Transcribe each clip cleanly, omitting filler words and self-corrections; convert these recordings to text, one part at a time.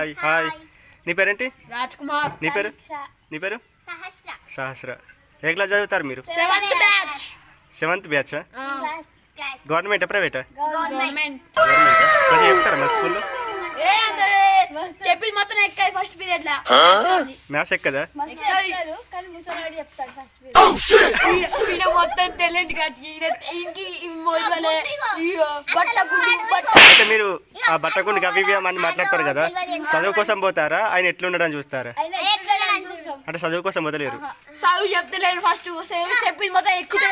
Hi hi. నీ పేరేంటి? రాజ్ కుమార్. నీ పేరు? నీ పేరు? సహస్ర. ఏ క్లాస్ చదువుతారు మీరు? 7th batch. గవర్నమెంట్ ప్రైవేటా? గవర్నమెంట్. అది చెప్తారా మన స్కూల్లో? చెప్పి మొత్తం ఎక్కాయి ఫస్ట్ పీరియడ్ లా. మ్యాథ్స్ ఎక్కదా? మొత్తం తెలియండి అయితే మీరు ఆ బట్టకుండి అవి ఇవి అని మాట్లాడతారు కదా, చదువు కోసం పోతారా ఆయన ఎట్లుండడం చూస్తారా? అంటే చదువు కోసం పోతలేరు. చదువు చెప్తలేరు ఫస్ట్ చెప్పి మొత్తం ఎక్కుతే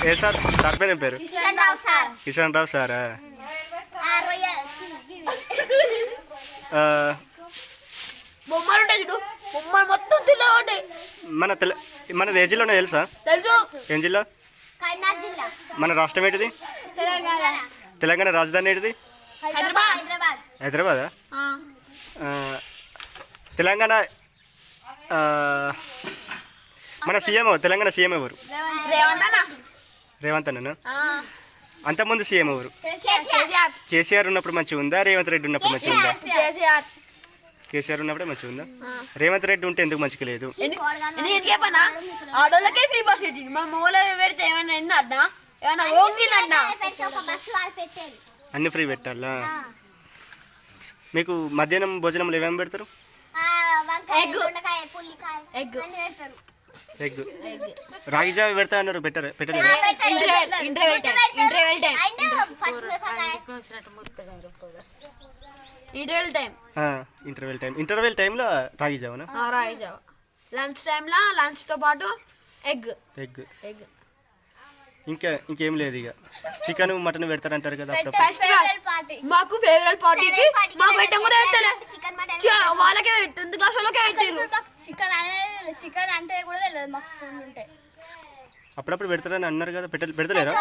ఏ సార్? సార్ పేరు ఏం పేరు? కిషన్ రావు సారా? బొమ్మలు ఉంటాయి చూడు, బొమ్మలు మొత్తం తెల్ల ఉంటాయి. మనది ఏ జిల్లానో తెలుసా? తెలుసు. ఏం జిల్లా? మన రాష్ట్రం ఏంటిది? తెలంగాణ రాజధాని ఏంటిది? హైదరాబాదా? తెలంగాణ మన సీఎం తెలంగాణ సీఎం ఎవరు? రేవంత్ అన్న. అంతకుముందు సీఎం ఎవరు? కేసీఆర్ ఉన్నప్పుడు మంచిగా ఉందా, రేవంత్ రెడ్డి ఉన్నప్పుడు మంచిగా ఉందా? కేసీఆర్ ఉన్నప్పుడే మంచిగా ఉందా? రేవంత్ రెడ్డి ఉంటే ఎందుకు మంచిగా లేదు? ఆడోళ్ళకే ఫ్రీ బస్ పెట్టింది, మా మూల పెడితే ఏమైనా ఏందన్నా, ఏమైనా అన్ని ఫ్రీ పెట్టాలా? మీకు మధ్యాహ్నం భోజనంలో ఏమేమి పెడతారు? ఎగ్. రాగి జావ పెడతా అన్నారు, పెట్టలేదు? ఇంటర్వెల్ టైంలో రాగి జావనా? రాగి జావ. లంచ్ టైంలో లంచ్ తో పాటు ఎగ్. ఇంకేం లేదు ఇక. చికెన్ మటన్ పెడతారంటారు కదా. మాకు ఫేవరెట్ పార్టీకి మాకు పెట్టకుండా వాళ్ళకే టెన్త్ క్లాస్ వాళ్ళకే పెట్టారు. చికెన్ అంటే కూడా తెలియదు మాకు స్కూల్ ఉంటే. అప్పుడప్పుడు పెడతారని అన్నారు కదా, పెడతలేరా?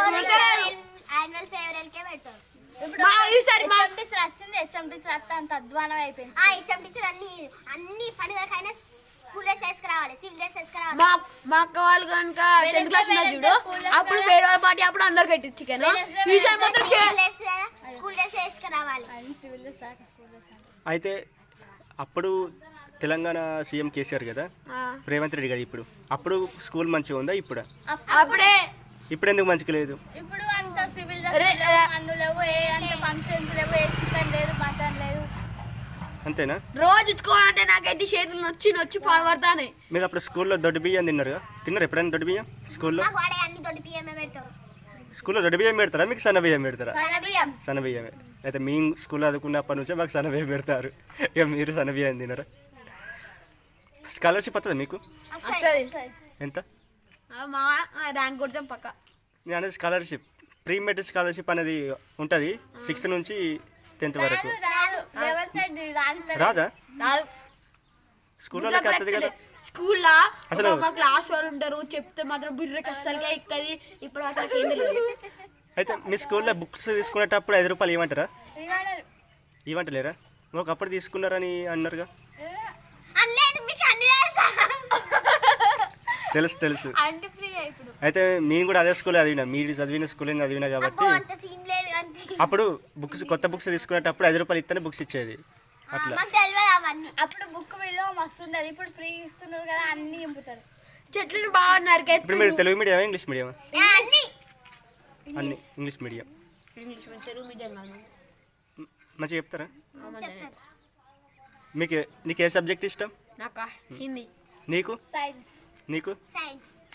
అంత అధ్వానం అయిపోయింది. మా అక్క వాళ్ళు కనుక టెన్త్ క్లాస్ చూడు, అప్పుడు ఫేర్వెల్ పార్టీ అప్పుడు అందరు కట్టి చికెన్. అయితే అప్పుడు తెలంగాణ సీఎం కేసీఆర్ కదా, రేవంత్ రెడ్డి గారు. అప్పుడు స్కూల్ మంచిగా ఉందా? ఇప్పుడు ఎందుకు మంచిగా లేదు? ఇప్పుడు అంత సివిల్ లేవు, ఏ అంత ఫంక్షన్స్ లేవు, ఏ చికెన్ లేదు, మటన్ లేదు. అంతేనా? రోజు ఇచ్చుకోవాలంటే నాకైతే చేతులు నొచ్చి పాడబడతానే. మీరు అప్పుడు స్కూల్లో దొడ్డు బియ్యం తిన్నారు? ఎప్పుడైనా దొడ్డు బియ్యం స్కూల్లో? స్కూల్లో దొడ్డు బియ్యం పెడతారా, మీకు సన్న బియ్యం పెడతారా? సన్న బియ్యమే. అయితే మీ స్కూల్లో చదువుకున్నప్పటి నుంచే మాకు సన్న బియ్యం పెడతారు, ఇక మీరు సన్న బియ్యం తినరా? స్కాలర్షిప్ వస్తుందా మీకు? ఎంత? ర్యాంక్ కొడతాం పక్క. నేను అనేది స్కాలర్షిప్, ప్రీ మెట్రిక్ స్కాలర్షిప్ అనేది ఉంటుంది 6th నుంచి 10th వరకు. రాదా? స్కూల్లో వస్తుంది కదా. స్కూల్లో అసలు మా క్లాస్ వాళ్ళు ఉంటారు, చెప్తే మాత్రం బిర్రకి అస్సలుగా ఎక్కది. ఇప్పుడు అట్లా అయితే మీ స్కూల్లో బుక్స్ తీసుకునేటప్పుడు 5 రూపాయలు ఇవ్వమంటారా? ఇవ్వంటలేరా? ఒకప్పుడు తీసుకున్నారని అన్నారుగా. తెలుసు. అయితే మేము కూడా అదే స్కూల్ చదివినా, మీరు చదివిన స్కూల్ చదివినా కాబట్టి అప్పుడు కొత్త బుక్స్ తీసుకునేటప్పుడు 5 రూపాయలు ఇస్తేనే బుక్స్ ఇచ్చేది. అట్లా అప్పుడు బుక్ విలువ మస్తు ఉండదు, ఇప్పుడు ఫ్రీ ఇస్తున్నారు కదా, అన్ని ఇంపుతారు. చెట్లు బాగున్నారు. ఇప్పుడు మీరు తెలుగు మీడియం ఇంగ్లీష్ మీడియం? అన్ని ఇంగ్లీష్ మీడియం. మంచిగా చెప్తారా? నీకు ఏ సబ్జెక్ట్ ఇష్టం? హిందీ. నీకు? నీకు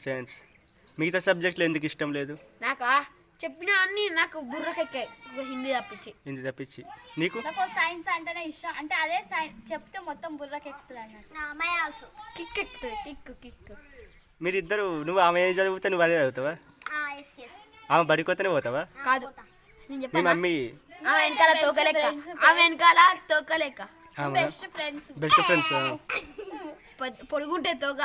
సైన్స్. మిగతా సబ్జెక్టులు ఎందుకు ఇష్టం లేదు? చెప్పిన అన్ని నాకు బుర్రకెక్కాయి, హిందీ తప్పించి. నీకు? సైన్స్ అంటేనే ఇష్టం, అంటే అదే చెప్తే మొత్తం బుర్రకెక్కుతుంది అన్నట్టు. కిక్. మీరిద్దరు, నువ్వు ఆమె ఏం చదివితే నువ్వు అదే చదువుతావా? ఆమె బడికొత్తనే పోతావా? కాదు, మీ మమ్మీ ఆమె వెనకాల తోకలేక బెస్ట్ ఫ్రెండ్స్. పొడుగుంటే తోక.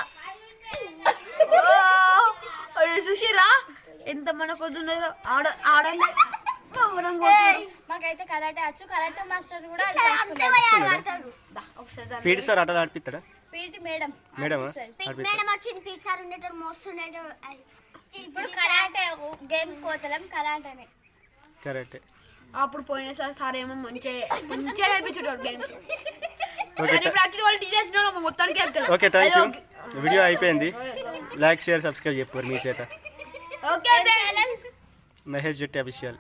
చూసిరా ఎంత మన కొద్దున్నారో ఆడలే. మాకైతే కరాటే వచ్చు, కరాటే మాస్టర్ కూడా పీటీ సార్ ఆటలు ఆడిపిస్తాడా? పీటీ మేడం మేడమా మేడం వచ్చింది పీట్ సార్ ఉండేటోడు మోస్తుండేటోడు ఇప్పుడు కరాటే గేమ్స్ కోతలం కరాటేనే కరెక్ట్. అప్పుడు పోయిన సార్ ఏమో మంచిగా నేర్పించేటోడు గేమ్స్. ఓకే ఇప్పుడు వచ్చిన వాళ్ళు టీచర్స్ మొత్తానికి వెళ్తారు. Okay thank you. వీడియో అయిపోయింది. లైక్ షేర్ సబ్స్క్రైబ్ చెప్పారు మీ చేత. ఓకే మహేష్ జెట్టి అఫీషియల్.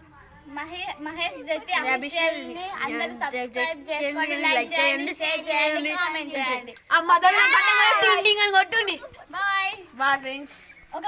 మహేష్ జెట్టి అఫీషియల్ ని అందరూ సబ్స్క్రైబ్ చేసుకోండి, లైక్ చేయండి, షేర్ చేయండి, కామెంట్ చేయండి. ఆ మదర్ అని కొట్టండి. Bye bye bye friends. ఒక